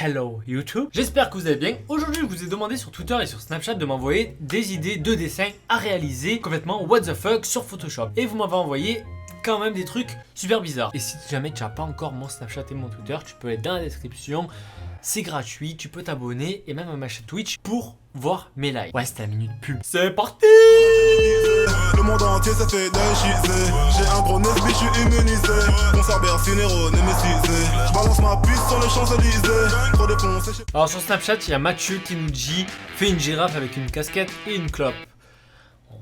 Hello YouTube, j'espère que vous allez bien. Aujourd'hui je vous ai demandé sur Twitter et sur Snapchat de m'envoyer des idées de dessins à réaliser complètement what the fuck sur Photoshop. Et vous m'avez envoyé quand même des trucs super bizarres. Et si jamais tu n'as pas encore mon Snapchat et mon Twitter, tu peux aller dans la description. C'est gratuit, tu peux t'abonner et même à ma chaîne Twitch pour voir mes lives. Ouais, c'était la minute pub. C'est parti! Le monde entier ça fait déchiser. J'ai un gros nez, je suis immunisé. Mon Cerber, Cinero, némétisé. Je balance ma puce sur les Champs-Élysées. Trop défoncé. Alors sur Snapchat, il y a Mathieu qui nous dit fais une girafe avec une casquette et une clope.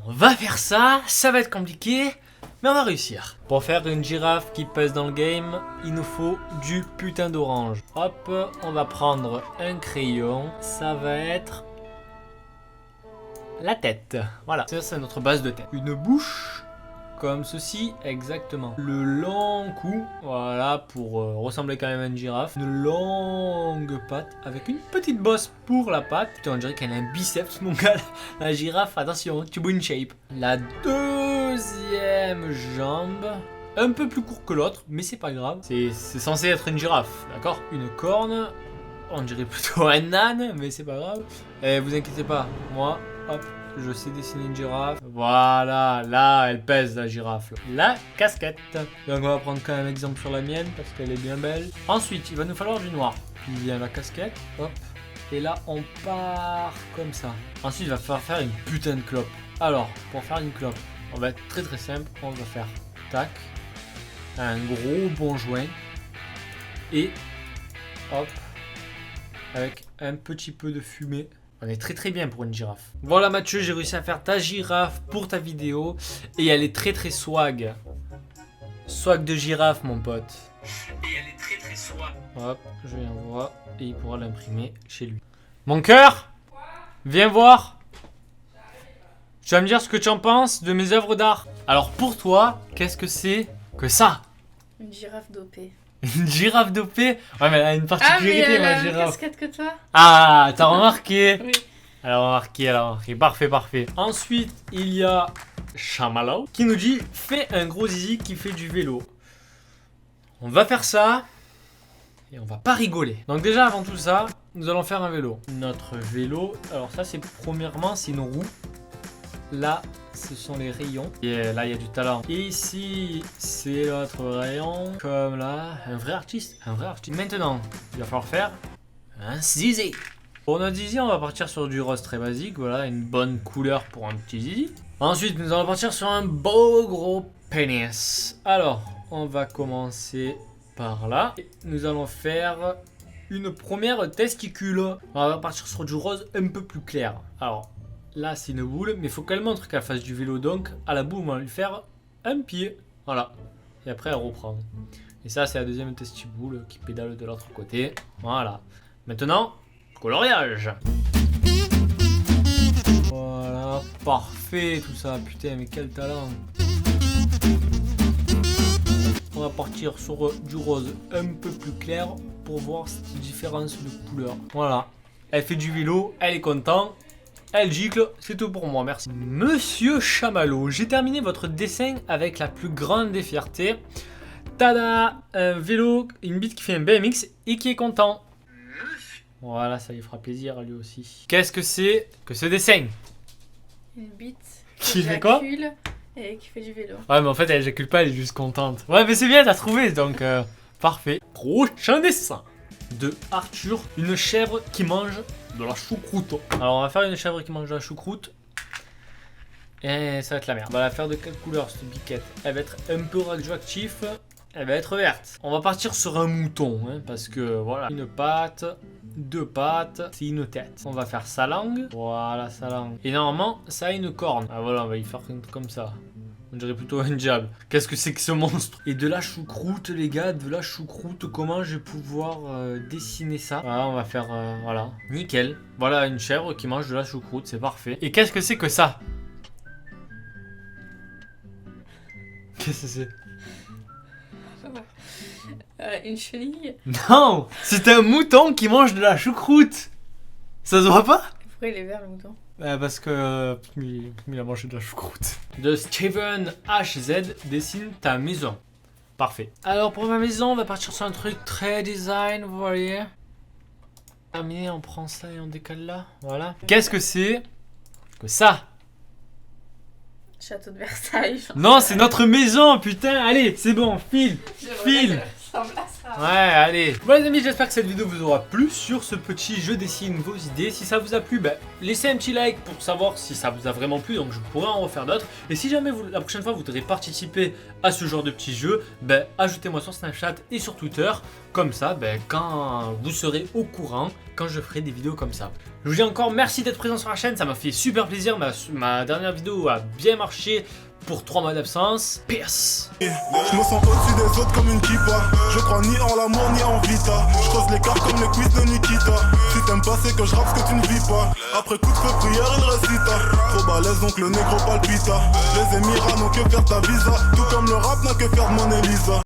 On va faire ça, ça va être compliqué, mais on va réussir. Pour faire une girafe qui pèse dans le game, il nous faut du putain d'orange. Hop, on va prendre un crayon, ça va être la tête. Voilà, ça c'est notre base de tête. Une bouche, comme ceci, exactement. Le long cou, voilà, pour ressembler quand même à une girafe. Une longue patte avec une petite bosse pour la patte. Putain, on dirait qu'elle a un biceps, mon gars. La girafe, attention, tu vois une shape. La deuxième jambe, un peu plus court que l'autre, mais c'est pas grave. C'est censé être une girafe, d'accord? Une corne, on dirait plutôt un âne, mais c'est pas grave. Et vous inquiétez pas, moi, hop. Je sais dessiner une girafe. Voilà, là, elle pèse la girafe. La casquette. Donc on va prendre quand même exemple sur la mienne parce qu'elle est bien belle. Ensuite, il va nous falloir du noir. Il vient la casquette, hop. Et là, on part comme ça. Ensuite, il va falloir faire une putain de clope. Alors, pour faire une clope, on va être très très simple. On va faire tac, un gros bon joint et hop, avec un petit peu de fumée. On est très très bien pour une girafe. Voilà Mathieu, j'ai réussi à faire ta girafe pour ta vidéo. Et elle est très très swag. Swag de girafe mon pote. Et elle est très très swag. Hop, je lui envoie et il pourra l'imprimer chez lui. Mon cœur, viens voir. Tu vas me dire ce que tu en penses de mes œuvres d'art. Alors pour toi, qu'est-ce que c'est que ça? Une girafe dopée. Une girafe dopée? Ouais mais elle a une particularité elle a ma la même girafe. casquette que toi. Ah, t'as remarqué? Oui. Alors remarqué, parfait, parfait. Ensuite, il y a Chamallow qui nous dit fais un gros zizi qui fait du vélo. On va faire ça et on va pas rigoler. Donc déjà avant tout ça, nous allons faire un vélo. Notre vélo, alors ça c'est premièrement c'est une roue. Là, ce sont les rayons. Et là, il y a du talent. Et ici, c'est l'autre rayon. Comme là, un vrai artiste. Maintenant, il va falloir faire un zizi. Pour notre zizi, on va partir sur du rose très basique. Voilà, une bonne couleur pour un petit zizi. Ensuite, nous allons partir sur un beau gros pénis. Alors, on va commencer par là. Et nous allons faire une première testicule. On va partir sur du rose un peu plus clair. Alors, là, c'est une boule, mais il faut qu'elle montre qu'elle fasse du vélo. Donc, à la boule, on va lui faire un pied. Voilà. Et après, elle reprend. Et ça, c'est la deuxième testibule qui pédale de l'autre côté. Voilà. Maintenant, coloriage. Voilà. Parfait, tout ça. Putain, mais quel talent. On va partir sur du rose un peu plus clair pour voir cette différence de couleur. Voilà. Elle fait du vélo, elle est contente. Elle gicle, c'est tout pour moi, merci. Monsieur Chamallow, j'ai terminé votre dessin avec la plus grande des fiertés. Tada! Un vélo, une bite qui fait un BMX et qui est content. Voilà, ça lui fera plaisir à lui aussi. Qu'est-ce que c'est que ce dessin? Une bite Qui fait quoi? éjacule et qui fait du vélo. Ouais, mais en fait, elle éjacule pas, elle est juste contente. Ouais, mais c'est bien, t'as trouvé, donc parfait. Prochain dessin de Arthur, une chèvre qui mange de la choucroute. Alors on va faire une chèvre qui mange de la choucroute. Et ça va être la merde. On va la faire de quelle couleur cette biquette? Elle va être un peu radioactive. Elle va être verte. On va partir sur un mouton, hein, parce que voilà. Une patte, deux pattes, c'est une tête. On va faire sa langue. Voilà sa langue. Et normalement ça a une corne. Ah voilà, on va y faire comme ça. On dirait plutôt un diable. Qu'est-ce que c'est que ce monstre? Et de la choucroute, les gars, de la choucroute. Comment je vais pouvoir dessiner ça? Voilà, on va faire, voilà. Nickel. Voilà, une chèvre qui mange de la choucroute, c'est parfait. Et qu'est-ce que c'est que ça? Qu'est-ce que c'est? Une chenille. Non! C'est un mouton qui mange de la choucroute! Ça se voit pas? Pourquoi il est vert le mouton? Parce que il a mangé de la choucroute. De Steven HZ dessine ta maison. Parfait. Alors pour ma maison, on va partir sur un truc très design, vous voyez. terminé, on prend ça et on décale là. Voilà. Qu'est-ce que c'est que ça? Château de Versailles. Non, c'est notre maison, putain. Allez, c'est bon, file. File. Ça ressemble à ça. Ouais, allez. Bon les amis, j'espère que cette vidéo vous aura plu sur ce petit jeu dessine vos idées. Si ça vous a plu, ben, laissez un petit like pour savoir si ça vous a vraiment plu. Donc je pourrais en refaire d'autres. Et si jamais vous, la prochaine fois vous voudrez participer à ce genre de petit jeu, ben, ajoutez-moi sur Snapchat et sur Twitter. Comme ça, ben, quand vous serez au courant, quand je ferai des vidéos comme ça. Je vous dis encore merci d'être présent sur la chaîne. Ça m'a fait super plaisir. Ma dernière vidéo a bien marché. Pour 3 mois d'absence, pierce. Je me sens au-dessus des autres comme une kippa. Je crois ni en l'amour ni en vita. Je creuse l'écart comme le quiz de Nikita. Si t'aimes pas c'est que je rappe ce que tu ne vis pas. Après coup de feu prière il récita. Trop balèze donc le négro palpita. Les Émirats n'ont que faire ta visa. Tout comme le rap n'a que faire de mon Elisa.